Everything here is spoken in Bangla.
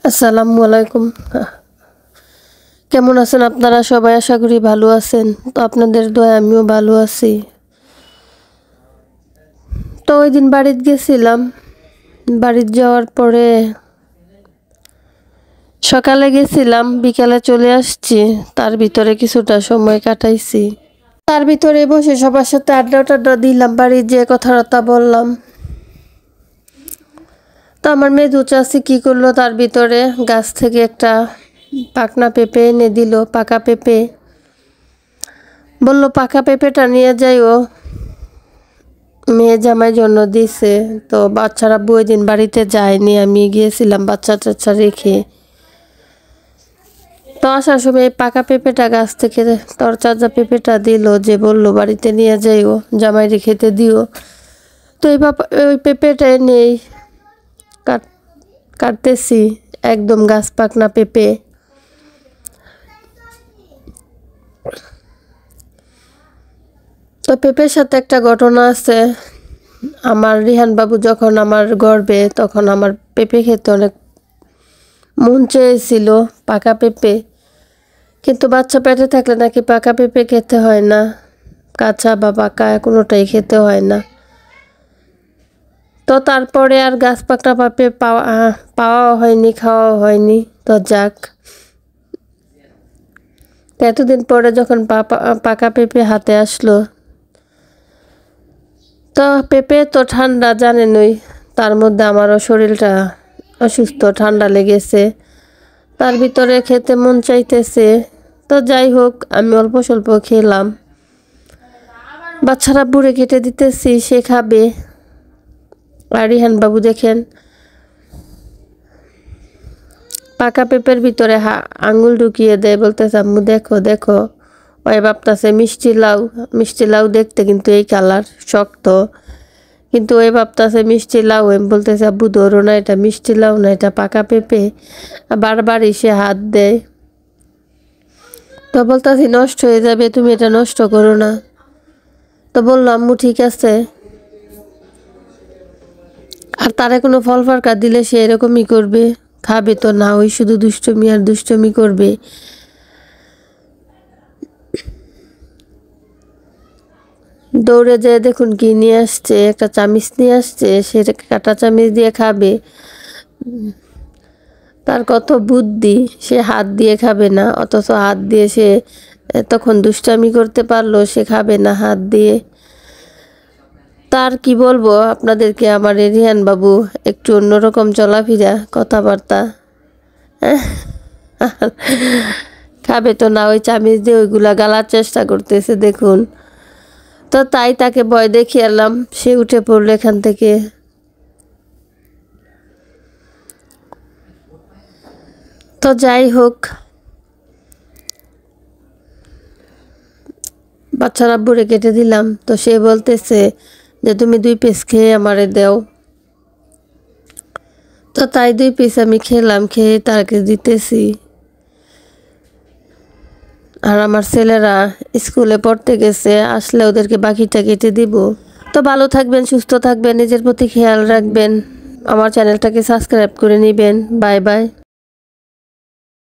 আসসালামু আলাইকুম। কেমন আছেন আপনারা সবাই? আশা করি ভালো আছেন। তো আপনাদের দোয়ায় আমিও ভালো আছি। তো ওই দিন বাড়িতে গেছিলাম। বাড়িতে যাওয়ার পরে সকালে গেছিলাম, বিকালে চলে আসছি। তার ভিতরে কিছুটা সময় কাটাইছি। তার ভিতরে বসে সবার সাথে আড্ডা টাড্ডা দিলাম, বাড়ির যে কথাবার্তা বললাম। তো আমার মেয়ে চাচি কি করলো, তার ভিতরে গাছ থেকে একটা পাকনা পেঁপে এনে দিল, পাকা পেঁপে। বললো পাকা পেঁপেটা নিয়ে যাইও, মেয়ে জামাই জন্য দিছে। তো বাচ্চারা বই দিন বাড়িতে যায়নি, আমি গিয়েছিলাম বাচ্চা টাচ্চা রেখে। তো আসার সময় পাকা পেঁপেটা গাছ থেকে তরতাজা পেঁপেটা দিল, যে বললো বাড়িতে নিয়ে যাইও, জামাইরে খেতে দিও। তো ওই পেঁপেটা নেই, কাটতেছি, একদম গাছ পাকনা পেঁপে। তো পেঁপের সাথে একটা ঘটনা আছে। আমার রিহান বাবু যখন আমার গর্ভে, তখন আমার পেঁপে খেতে অনেক মন চেয়েছিল, পাকা পেঁপে। কিন্তু বাচ্চা পেটে থাকলে নাকি পাকা পেঁপে খেতে হয় না, কাঁচা বা পাকা কোনোটাই খেতে হয় না। তো তারপরে আর গাছ পাকনা পেঁপে পাওয়াও হয়নি, খাওয়াও হয়নি। তো যাক, এতদিন পরে যখন পাকা পেঁপে হাতে আসলো, তো পেঁপে তো ঠান্ডা জানেনই, তার মধ্যে আমারও শরীরটা অসুস্থ, ঠান্ডা লেগেছে। তার ভিতরে খেতে মন চাইতেছে। তো যাই হোক, আমি অল্প স্বল্প খেলাম। বাচ্চারা বুড়ে কেটে দিতেছি, সে খাবে। আর রিহান বাবু দেখেন পাকা পেঁপের ভিতরে আঙুল ঢুকিয়ে দেয়, বলতেছে আম্মু দেখো দেখো। ওই ভাবতেছে মিষ্টি লাউ দেখতে কিন্তু এই কালার শক্ত, কিন্তু ওই ভাবতেছে মিষ্টি লাউ। আমি বলতেছে আব্বু ধরো না, এটা মিষ্টি লাউ না, এটা পাকা পেঁপে। বারবারই সে হাত দেয়। তো বলতেছি নষ্ট হয়ে যাবে, তুমি এটা নষ্ট করো না। তো বললো আম্মু ঠিক আছে। আর তারে কোনো ফল ফারকা দিলে সে এরকমই করবে, খাবে তো না, ওই শুধু দুষ্টমি আর দুষ্টমি করবে। দৌড়ে যেয়ে দেখুন কি নিয়ে আসছে, একটা চামিচ নিয়ে আসছে, সে কাঁটা চামিচ দিয়ে খাবে। তার কত বুদ্ধি, সে হাত দিয়ে খাবে না, অথচ হাত দিয়ে সে তখন দুষ্টামি করতে পারলো, সে খাবে না হাত দিয়ে। তার কি বলবো আপনাদেরকে, আমার রিহান বাবু একটু অন্যরকম চলাফেরা, কথাবার্তা। খাবে তো না, ওই চামিচ দিয়ে ওইগুলা গালার চেষ্টা করতেছে দেখুন। তো তাই তাকে ভয় দেখিয়ে এলাম, সে উঠে পড়লো এখান থেকে। তো যাই হোক, বাচ্চারা বুড়ে কেটে দিলাম। তো সে বলতেছে যে তুমি 2 পিস খেয়ে আমারে দাও। তো তাই 2 পিস আমি খেলাম, খেয়ে তাকে দিতেছি। আর আমার ছেলেরা স্কুলে পড়তে গেছে, আসলে ওদেরকে বাকিটা কেটে দিব। তো ভালো থাকবেন, সুস্থ থাকবেন, নিজের প্রতি খেয়াল রাখবেন। আমার চ্যানেলটাকে সাবস্ক্রাইব করে নেবেন। Bye bye.